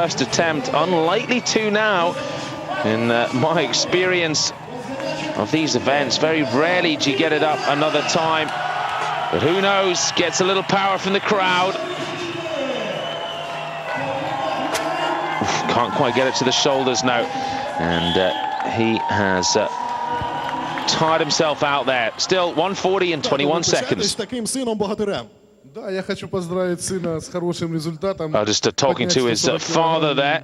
First attempt, unlikely to now. In my experience of these events, very rarely do you get it up another time. But who knows, gets a little power from the crowd. Oof, can't quite get it to the shoulders now. And he has tired himself out there. Still 140 in 21 seconds. Just talking to his father there,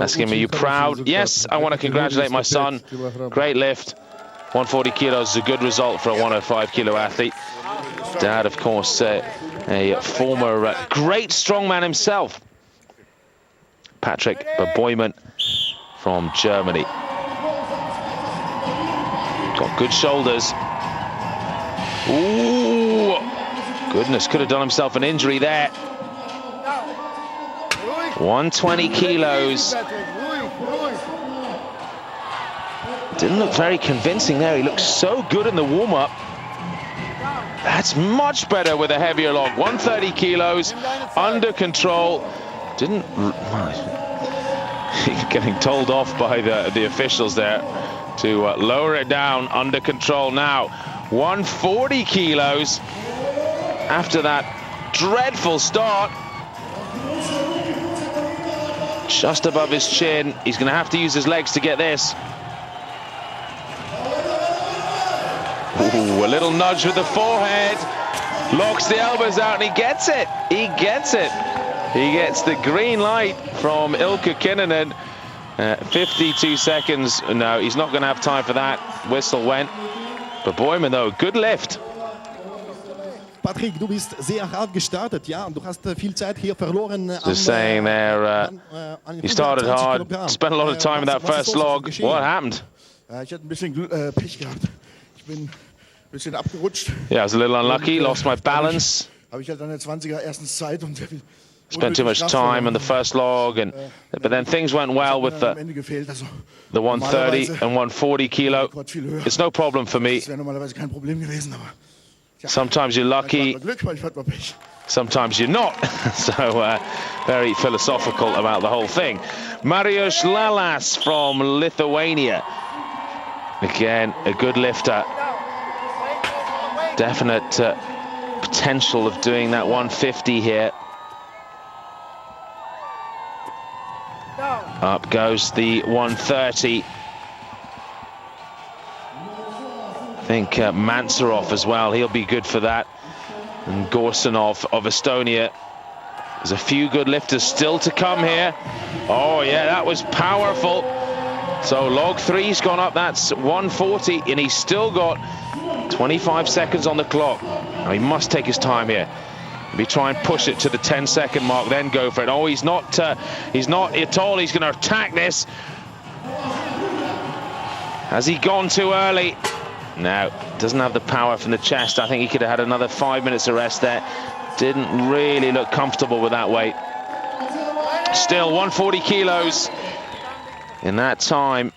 asking him, are you proud? Yes, I want to congratulate my son. Great lift. 140 kilos is a good result for a 105 kilo athlete. Dad, of course, a former great strongman himself. Patrick Boyman from Germany. Got good shoulders. Ooh! Goodness, could have done himself an injury there. 120 kilos. Didn't look very convincing there. He looked so good in the warm-up. That's much better with a heavier log. 130 kilos, under control. Didn't... getting told off by the officials there to lower it down, under control now. 140 kilos. After that dreadful start, just above his chin. He's going to have to use his legs to get this. Ooh, a little nudge with the forehead, locks the elbows out, and he gets it. He gets it. He gets the green light from Ilkka Kinnunen. 52 seconds. No, he's not going to have time for that. Whistle went. But Boyman, though, good lift. Patrick, du bist sehr hart gestartet, ja, und du hast viel Zeit hier verloren. Just saying there, you started hard, spent a lot of time in that first log. What happened? Ich hatte ein bisschen Pech gehabt. Ich bin ein bisschen abgerutscht. Yeah, I was a little unlucky, lost my balance. Habe ich halt an der 20er erstens Zeit und spent too much time on the first log, and but then things went well with the 130 and 140 kilo. It's no problem for me. Sometimes you're lucky, sometimes you're not. So very philosophical about the whole thing. Mariusz Lalas from Lithuania. Again, a good lifter. Definite potential of doing that 150 here. Up goes the 130. I think Mansurov as well, he'll be good for that. And Gorsanov of Estonia. There's a few good lifters still to come here. Oh yeah, that was powerful. So log 3's gone up, that's 140, and he's still got 25 seconds on the clock. Now he must take his time here. Maybe try and push it to the 10-second mark, then go for it. Oh, he's not at all. He's going to attack this. Has he gone too early? No, doesn't have the power from the chest. I think he could have had another 5 minutes of rest there. Didn't really look comfortable with that weight. Still 140 kilos in that time.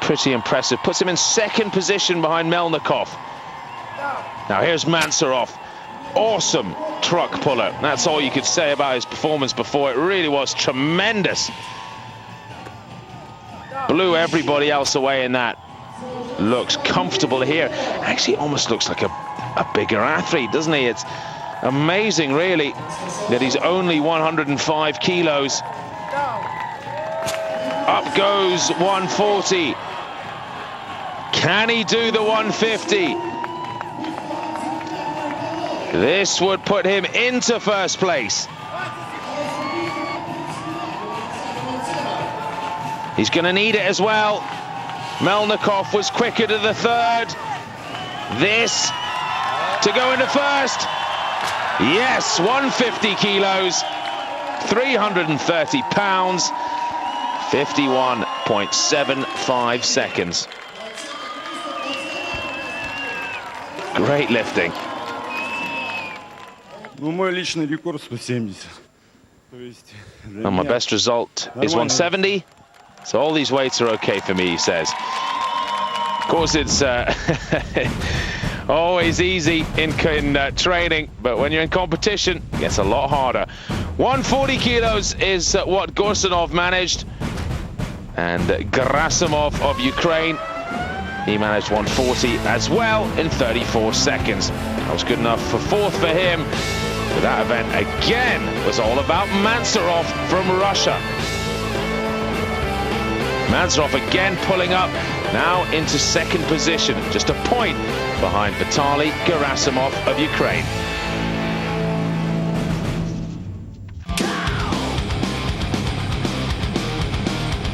Pretty impressive. Puts him in second position behind Melnikov. Now here's Mansurov. Awesome truck puller. That's all you could say about his performance before. It really was tremendous. Blew everybody else away in that. Looks comfortable here. Actually almost looks like a bigger athlete, doesn't he? It's amazing really that he's only 105 kilos. Up goes 140. Can he do the 150? This would put him into first place. He's going to need it as well. Melnikov was quicker to the third. This to go into first. Yes, 150 kilos, 330 pounds, 51.75 seconds. Great lifting. Мой личный рекорд 170. And my best result is 170. So all these weights are okay for me, he says. Of course, it's Always easy in training, but when you're in competition, it gets a lot harder. 140 kilos is what Gorsonov managed, and Gerasimov of Ukraine, he managed 140 as well in 34 seconds. That was good enough for fourth for him. But that event again was all about Mansurov from Russia. Mansurov again pulling up, now into second position, just a point behind Vitaly Gerasimov of Ukraine.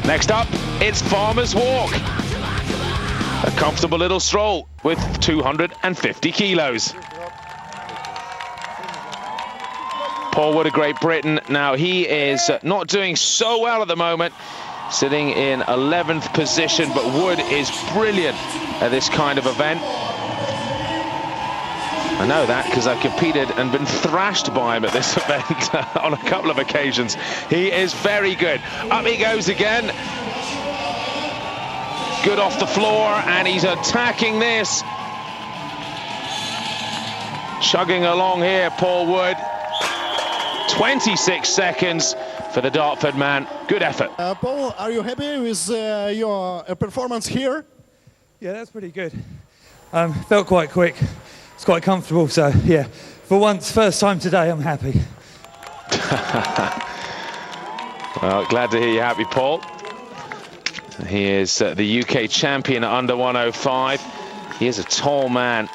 Next up, it's Farmer's Walk. A comfortable little stroll with 250 kilos. Paul Wood of Great Britain, now he is not doing so well at the moment, sitting in 11th position, but Wood is brilliant at this kind of event. I know that because I've competed and been thrashed by him at this event on a couple of occasions. He is very good. Up he goes again. Good off the floor, and he's attacking this. Chugging along here, Paul Wood. 26 seconds for the Dartford man. Good effort. Paul, are you happy with your performance here? Yeah, that's pretty good. Felt quite quick. It's quite comfortable, so yeah. For once, first time today, I'm happy. Well, glad to hear you're happy, Paul. He is the UK champion at under 105. He is a tall man.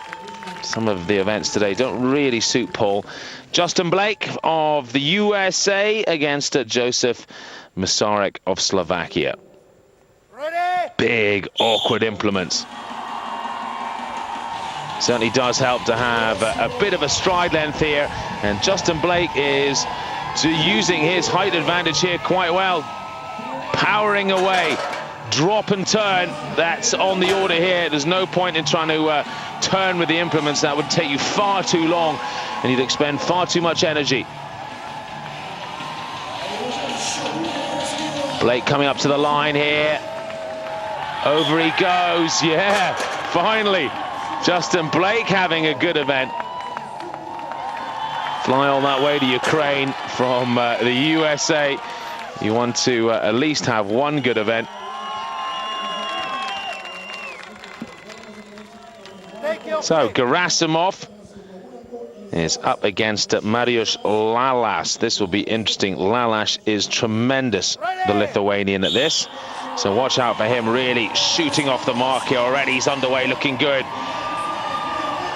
Some of the events today don't really suit Paul. Justin Blake of the USA against Joseph Masarek of Slovakia. Ready? Big, awkward implements. Certainly does help to have a bit of a stride length here, and Justin Blake is using his height advantage here quite well. Powering away, drop and turn, that's on the order here. There's no point in trying to turn with the implements. That would take you far too long, and you'd expend far too much energy. Blake coming up to the line here. Over he goes, yeah, finally. Justin Blake having a good event. Fly all that way to Ukraine from the USA. You want to at least have one good event. So Gerasimov is up against Mariusz Lalas. This will be interesting. Lalas is tremendous, the Lithuanian, at this. So watch out for him, really shooting off the mark here already. He's underway, looking good.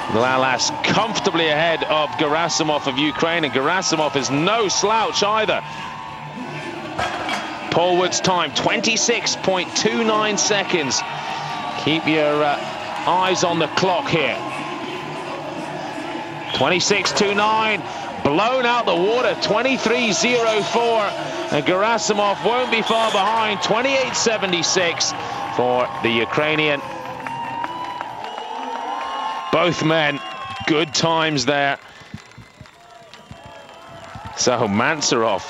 Lalas comfortably ahead of Gerasimov of Ukraine, and Gerasimov is no slouch either. Paul Wood's time, 26.29 seconds. Keep your eyes on the clock here. 26.29, blown out the water, 23.04, and Gerasimov won't be far behind, 28.76 for the Ukrainian. Both men, good times there. So Mansurov,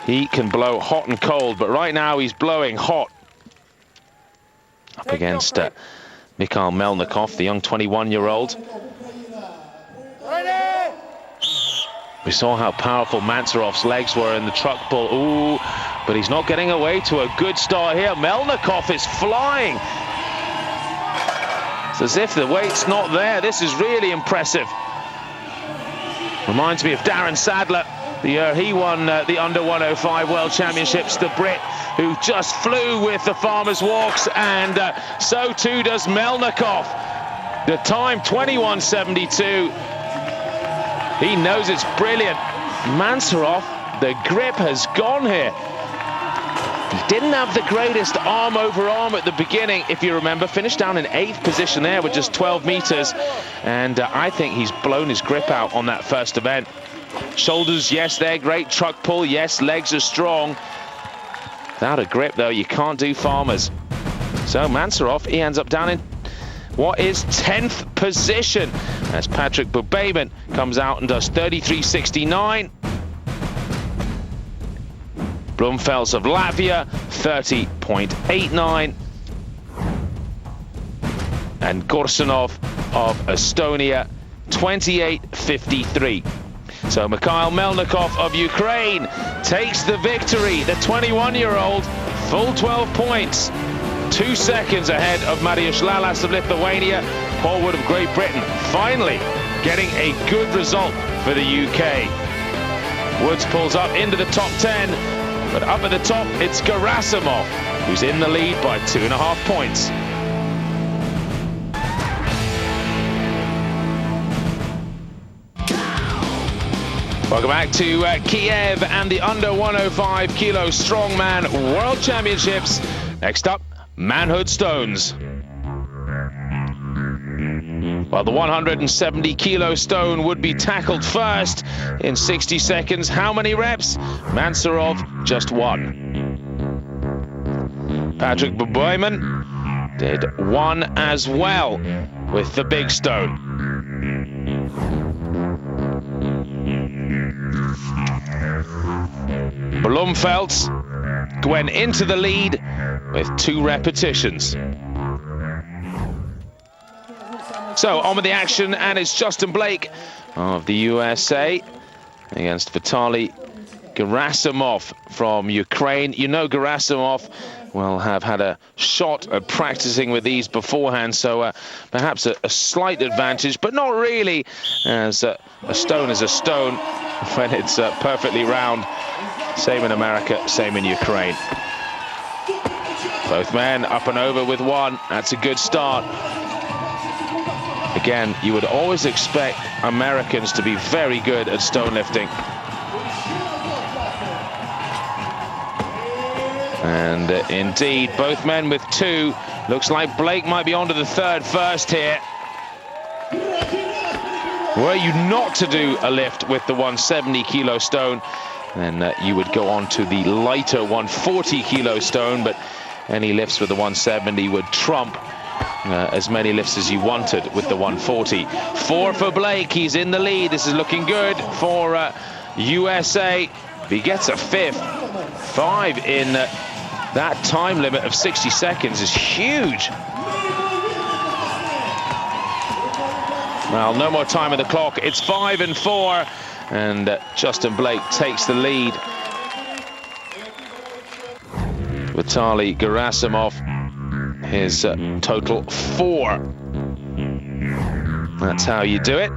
he can blow hot and cold, but right now he's blowing hot. Up against Mikhail Melnikov, the young 21-year-old. We saw how powerful Mansurov's legs were in the truck pull. Ooh, but he's not getting away to a good start here. Melnikov is flying. It's as if the weight's not there. This is really impressive. Reminds me of Darren Sadler. He won the under 105 World Championships, the Brit, who just flew with the Farmer's Walks, and so too does Melnikov. The time, 21.72. He knows it's brilliant. Mansurov, the grip has gone here. He didn't have the greatest arm over arm at the beginning, if you remember. Finished down in 8th position there with just 12 meters. And I think he's blown his grip out on that first event. Shoulders, yes, they're great. Truck pull, yes, legs are strong. Without a grip, though, you can't do Farmers. So Mansurov, he ends up down in what is 10th position as Patrick Bubaman comes out and does 33.69. Blumfels of Latvia, 30.89. and Gorsunov of Estonia 28.53. So Mikhail Melnikov of Ukraine takes the victory. The 21-year-old, full 12 points, 2 seconds ahead of Mariusz Lalas of Lithuania. Paul Wood of Great Britain finally getting a good result for the UK. Woods pulls up into the top 10, but up at the top it's Gerasimov who's in the lead by 2.5 points. Welcome back to Kiev and the under 105 kilo strongman world championships. Next up, manhood stones. Well, the 170 kilo stone would be tackled first in 60 seconds. How many reps? Mansurov, just 1. Patrick Buboyman did 1 as well with the big stone. Blumfeldt went into the lead with 2 repetitions. So on with the action, and it's Justin Blake of the USA against Vitaly Gerasimov from Ukraine. You know Gerasimov will have had a shot at practicing with these beforehand, so perhaps a slight advantage, but not really, as a stone is a stone when it's perfectly round. Same in America, same in Ukraine. Both men up and over with 1. That's a good start. Again, you would always expect Americans to be very good at stone lifting. And indeed, both men with 2. Looks like Blake might be onto the 3rd first here. Were you not to do a lift with the 170 kilo stone, then you would go on to the lighter 140 kilo stone, but any lifts with the 170 would trump as many lifts as you wanted with the 140. 4 for Blake, he's in the lead. This is looking good for USA. If he gets a 5th, 5 in that time limit of 60 seconds is huge. Well, no more time on the clock. It's 5 and 4, and Justin Blake takes the lead. Vitaly Gerasimov, his total 4. That's how you do it.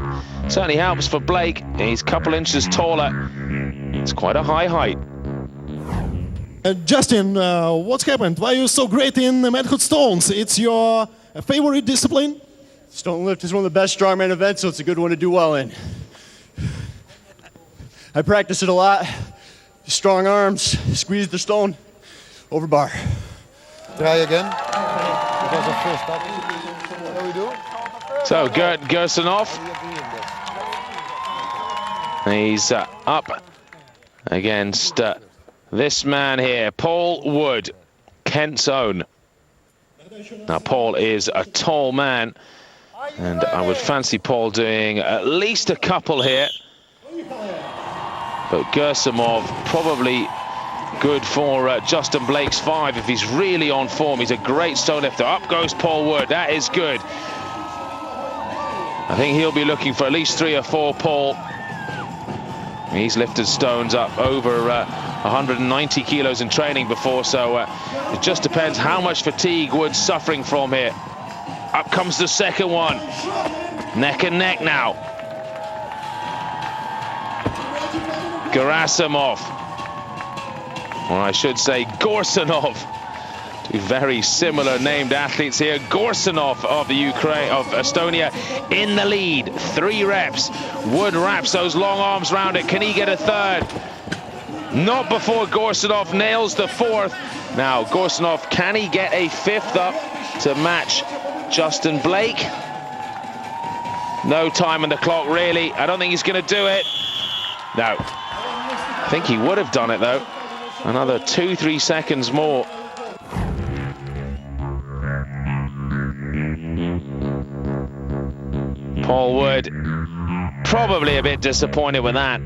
Certainly helps for Blake. He's a couple inches taller. It's quite a high height. Justin, what's happened? Why are you so great in manhood stones? It's your favorite discipline? Stone lift is one of the best strongman events, so it's a good one to do well in. I practice it a lot. Strong arms, squeeze the stone over bar. Try again. Because of first stop. What do we do? So Gert Gerasimov, he's up against this man here, Paul Wood, Kent's own. Now Paul is a tall man, and I would fancy Paul doing at least a couple here. But Gerasimov probably good for Justin Blake's 5 if he's really on form. He's a great stone lifter. Up goes Paul Wood. That is good. I think he'll be looking for at least 3 or 4, Paul. He's lifted stones up over 190 kilos in training before, so it just depends how much fatigue Wood's suffering from here. Up comes the second one. Neck and neck now. Gerasimov, or I should say Gorsunov. 2 very similar named athletes here. Gorsunov of the Ukraine, of Estonia, in the lead. 3 reps. Wood wraps those long arms round it. Can he get a 3rd? Not before Gorsunov nails the 4th. Now Gorsunov, can he get a 5th up to match Justin Blake? No time on the clock, really. I don't think he's going to do it. No. I think he would have done it, though. Another 2-3 seconds more. Paul Wood probably a bit disappointed with that.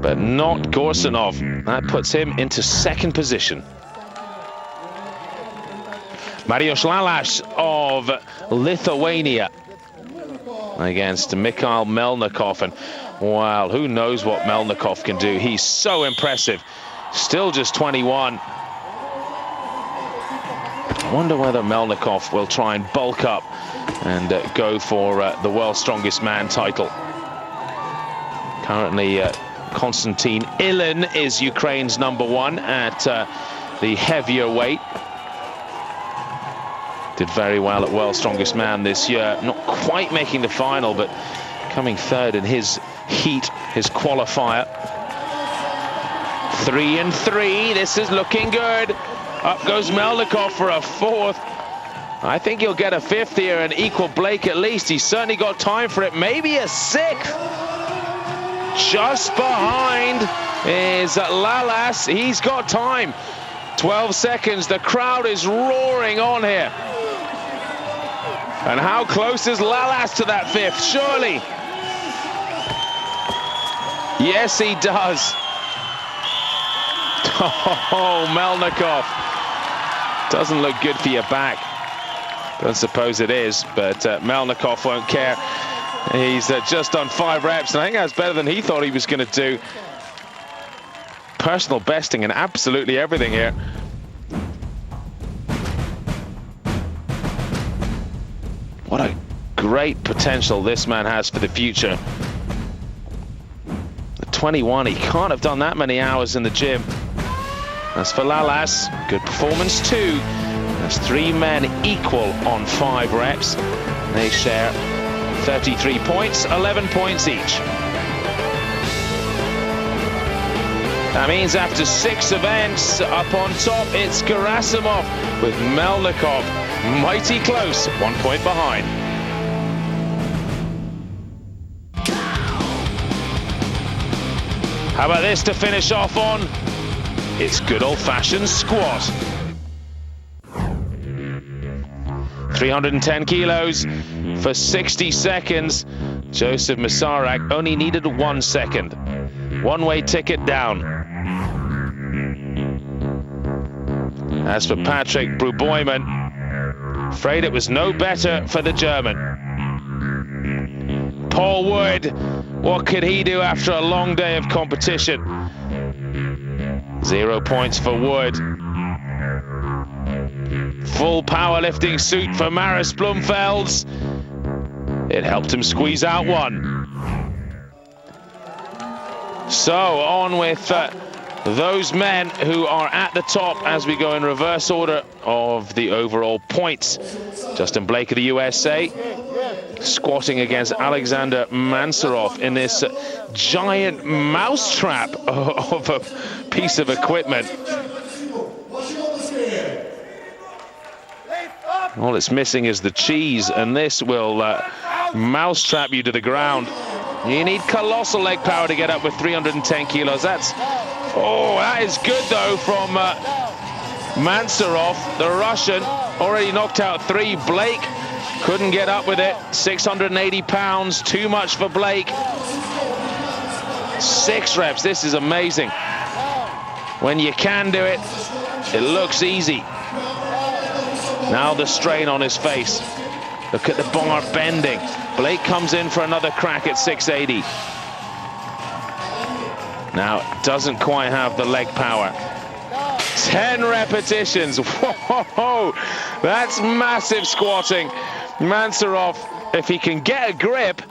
But not Gorsunov. That puts him into 2nd position. Mariusz Lalas of Lithuania against Mikhail Melnikov. And wow, who knows what Melnikov can do. He's so impressive. Still just 21. I wonder whether Melnikov will try and bulk up and go for the world's strongest man title. Currently, Konstantin Ilin is Ukraine's #1 at the heavier weight. Did very well at world's strongest man this year. Not quite making the final, but coming third in his heat, his qualifier. 3 and 3. This is looking good. Up goes Melnikov for a 4th. I think he'll get a 5th here and equal Blake at least. He's certainly got time for it. Maybe a 6th. Just behind is Lalas. He's got time. 12 seconds. The crowd is roaring on here. And how close is Lalas to that 5th? Surely. Yes, he does. Oh, Melnikov. Doesn't look good for your back. Don't suppose it is, but Melnikov won't care. He's just done 5 reps, and I think that's better than he thought he was going to do. Personal besting and absolutely everything here. What a great potential this man has for the future. At 21, he can't have done that many hours in the gym. As for Lalas, good performance too. That's 3 men equal on 5 reps. They share 33 points, 11 points each. That means after 6 events, up on top, it's Gerasimov with Melnikov mighty close, 1 point behind. How about this to finish off on? It's good old-fashioned squat. 310 kilos for 60 seconds. Joseph Masarak only needed 1 second. One-way ticket down. As for Patrick Bruboyman, afraid it was no better for the German. Paul Wood, what could he do after a long day of competition? 0 points for Wood. Full powerlifting suit for Maris Blumfelds. It helped him squeeze out 1. So on with those men who are at the top as we go in reverse order of the overall points. Justin Blake of the USA squatting against Alexander Mansurov in this giant mousetrap of a piece of equipment. All it's missing is the cheese, and this will mousetrap you to the ground. You need colossal leg power to get up with 310 kilos. That is good though from Mansurov, the Russian. Already knocked out 3. Blake couldn't get up with it. 680 pounds, too much for Blake. 6 reps, this is amazing. When you can do it, it looks easy. Now the strain on his face. Look at the bar bending. Blake comes in for another crack at 680. Now, doesn't quite have the leg power. 10 repetitions. Whoa, that's massive squatting. Mansurov, if he can get a grip,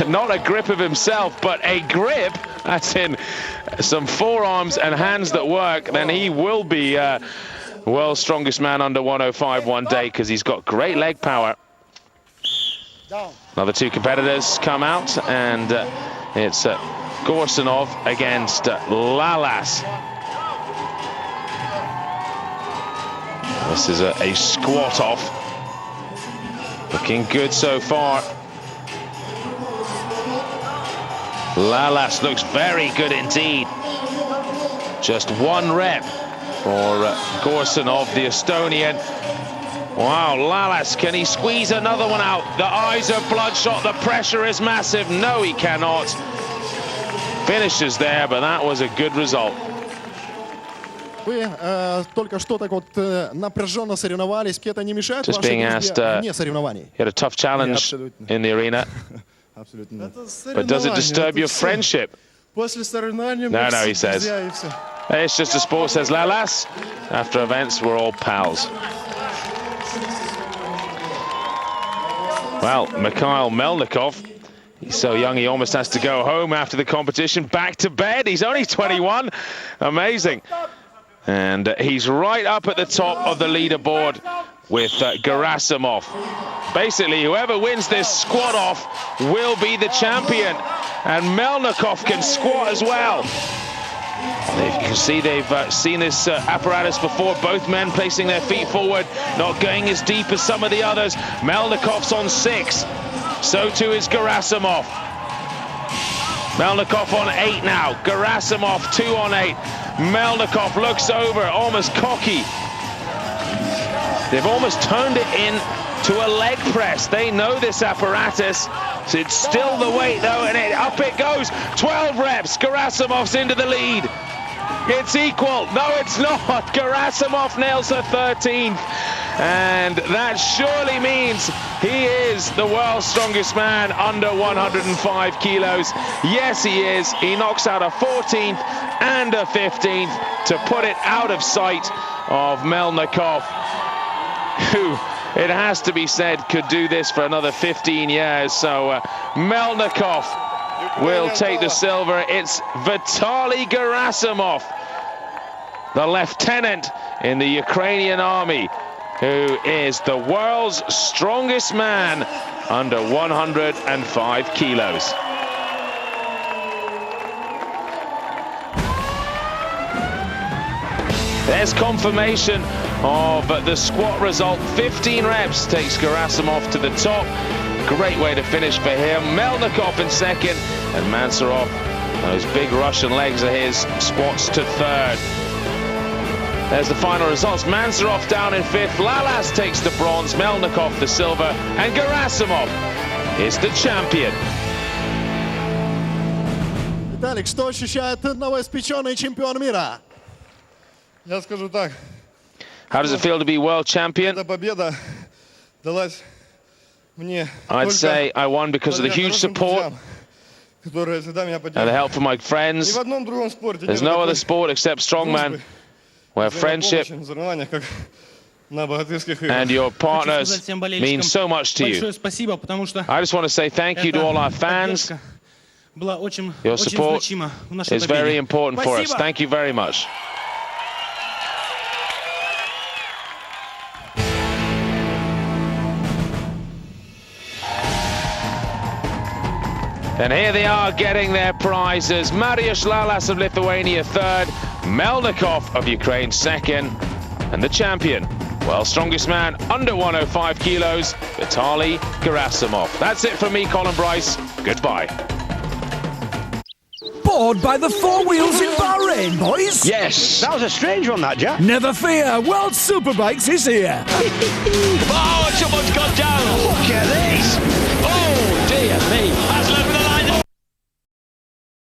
not a grip of himself, but a grip, as in some forearms and hands that work, then he will be world's strongest man under 105 one day, because he's got great leg power. Another 2 competitors come out, and it's Gorsanov against Lalas. This is a squat off. Looking good so far. Lalas looks very good indeed. Just 1 rep for Gorsanov, the Estonian. Wow, Lalas, can he squeeze another one out? The eyes are bloodshot, the pressure is massive. No, he cannot. Finishes there, but that was a good result. Вы только что так вот напряженно соревновались. Это не мешает Just вашей being дружбе asked, вне соревнований? You had a tough challenge in the arena, Абсолютно. but does it disturb your friendship? После соревнований No, no, he says. друзья и все. It's just a sport, says Lalas. After events, we're all pals. Well, Mikhail Melnikov, he's so young he almost has to go home after the competition, back to bed. He's only 21. Amazing. And he's right up at the top of the leaderboard with Gerasimov. Basically, whoever wins this squat off will be the champion. And Melnikov can squat as well. You can see they've seen this apparatus before, both men placing their feet forward, not going as deep as some of the others. Melnikov's on 6, so too is Gerasimov. Melnikov on 8 now, Gerasimov 2 on 8. Melnikov looks over, almost cocky. They've almost turned it in to a leg press. They know this apparatus. So it's still the weight though, and up it goes. 12 reps, Gerasimov's into the lead. It's equal. No, it's not. Gerasimov nails her 13th. And that surely means he is the world's strongest man under 105 kilos. Yes, he is. He knocks out a 14th and a 15th to put it out of sight of Melnikov, who, it has to be said, could do this for another 15 years. So Melnikov will take the silver. It's Vitaly Gerasimov, the lieutenant in the Ukrainian army, who is the world's strongest man under 105 kilos. There's confirmation of the squat result. 15 reps takes Gerasimov to the top. Great way to finish for him. Melnikov in second, and Mansurov, those big Russian legs of his, squats to third. There's the final results. Mansurov down in 5th. Lalas takes the bronze, Melnikov the silver, and Gerasimov is the champion. Виталик, что ощущает новоиспеченный чемпион мира? Я скажу так. How does it feel to be world champion? Эта победа далась мне I'd say только I won because of the huge благодаря support друзьям, которые всегда меня and the поддерживали. help from my Ни friends. в одном другом спорте There's нет no такой other sport except strongman дружбы, where friendship взаимопомощи на соревнованиях, как на богатырских играх. and your Хочу partners сказать всем mean болельщикам so much to you. большое спасибо, потому что I just want to say thank you to all our fans. поддержка была очень Your support значима в нашей is very победе. important for us. Спасибо. Thank you very much. And here they are getting their prizes. Mariusz Lalas of Lithuania 3rd, Melnikov of Ukraine 2nd, and the champion, world's strongest man under 105 kilos, Vitaly Gerasimov. That's it from me, Colin Bryce. Goodbye. Bored by the four wheels in Bahrain, boys? Yes. That was a strange one, that, Jack. Never fear, World Superbikes is here. Oh, someone's gone down. Look at this. Oh, dear me.